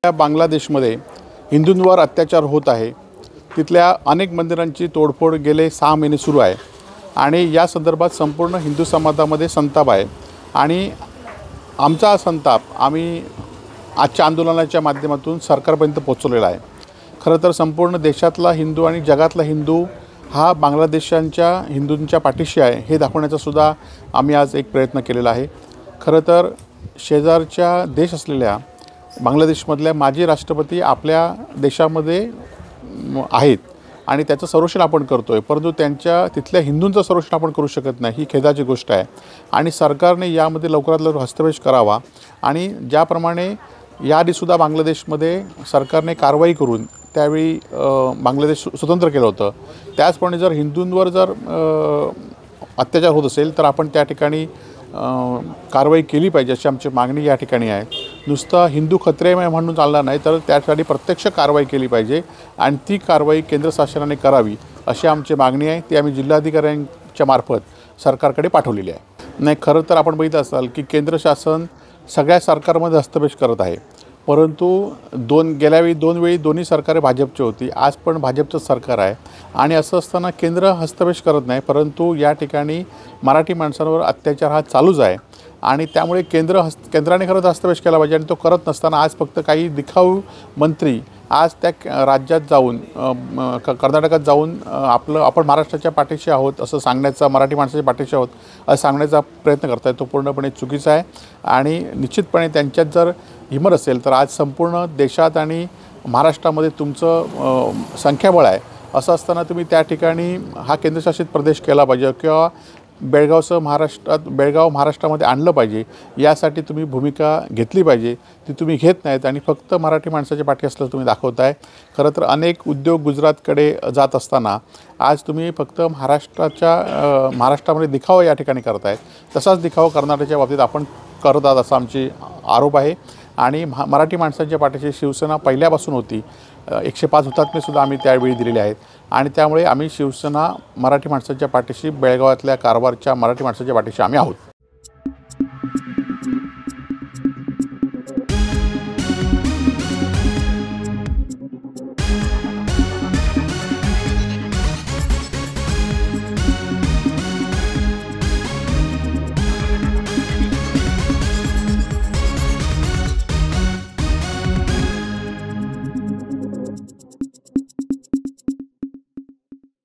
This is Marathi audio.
बांगलादेशमध्ये हिंदूंवर अत्याचार होत आहे। तिथल्या अनेक मंदिरांची तोडफोड गेले 6 महिने सुरू आहे आणि या संदर्भात संपूर्ण हिंदू समाजामध्ये संताप आहे आणि आमचा संताप आम्ही आजच्या आंदोलनाच्या माध्यमातून सरकारपर्यंत पोहोचवलेला आहे। खरं तर संपूर्ण देशातला हिंदू आणि जगातला हिंदू हा बांगलादेशांच्या हिंदूंच्या पाठीशी आहे हे दाखवण्याचा सुद्धा आम्ही आज एक प्रयत्न केलेला आहे। खरं तर शेजारच्या देश असलेल्या बांगलादेशमधल्या माजी राष्ट्रपती आपल्या देशामध्ये आहेत आणि त्याचं संरक्षण आपण करतोय, परंतु त्यांच्या तिथल्या हिंदूंचं संरक्षण आपण करू शकत नाही, ही खेदाची गोष्ट आहे आणि सरकारने यामध्ये लवकरात लवकर हस्तक्षेप करावा। आणि ज्याप्रमाणे याआधीसुद्धा बांगलादेशमध्ये सरकारने कारवाई करून त्यावेळी बांगलादेश स्वतंत्र केलं होतं, त्याचप्रमाणे जर हिंदूंवर जर अत्याचार होत असेल तर आपण त्या ठिकाणी कारवाई केली पाहिजे अशी आमची मागणी या ठिकाणी आहे। नुसतं हिंदू खत्रे म्हणून चालणार नाही तर त्यासाठी प्रत्यक्ष कारवाई केली पाहिजे आणि ती कारवाई केंद्र शासनाने करावी अशी आमची मागणी आहे। ती आम्ही जिल्हाधिकाऱ्यांच्या मार्फत सरकारकडे पाठवलेली आहे। नाही, खरं तर आपण बघितलं असाल की केंद्र शासन सगळ्या सरकारमध्ये हस्तक्षेप करत आहे, परंतु गेल्या वेळी दोन्ही सरकारे भाजपची होती, आज पण भाजपचं सरकार आहे आणि असं असताना केंद्र हस्तक्षेप करत नाही, परंतु या ठिकाणी मराठी माणसांवर अत्याचार हा चालूच आहे आणि त्यामुळे केंद्राने खरंच हस्तक्षेप केला पाहिजे आणि तो करत नसताना आज फक्त काही दिखाऊ मंत्री आज त्या राज्यात जाऊन कर्नाटकात जाऊन आपण महाराष्ट्राच्या पाठीशी आहोत असं सांगण्याचा, मराठी माणसाच्या पाठीशी आहोत असं सांगण्याचा प्रयत्न करत आहे, तो पूर्णपणे चुकीचा आहे आणि निश्चितपणे त्यांच्यात जर हिंमत असेल तर आज संपूर्ण देशात आणि महाराष्ट्रामध्ये तुमचं संख्याबळ आहे, असं असताना तुम्ही त्या ठिकाणी हा केंद्रशासित प्रदेश केला पाहिजे किंवा बेळगाव महाराष्ट्रामध्ये आणलं पाहिजे, यासाठी तुम्ही भूमिका घेतली पाहिजे। ती तुम्ही घेत नाहीत आणि फक्त मराठी माणसाच्या पाठी असल्याचं तुम्ही दाखवताय। खरं तर अनेक उद्योग गुजरातकडे जात असताना आज तुम्ही फक्त महाराष्ट्रामध्ये दिखावा या ठिकाणी करतायत, तसाच दिखावा कर्नाटकच्या बाबतीत आपण करत आहात असा आमची आरोप आहे आणि मराठी माणसांच्या पाठीशी शिवसेना पहिल्यापासून होती। 105 हुतात्मेसुद्धा आम्ही त्यावेळी दिलेले आहेत आणि त्यामुळे आम्ही शिवसेना मराठी माणसांच्या पाठीशी, बेळगावातल्या कारवारच्या मराठी माणसांच्या पाठीशी आम्ही आहोत।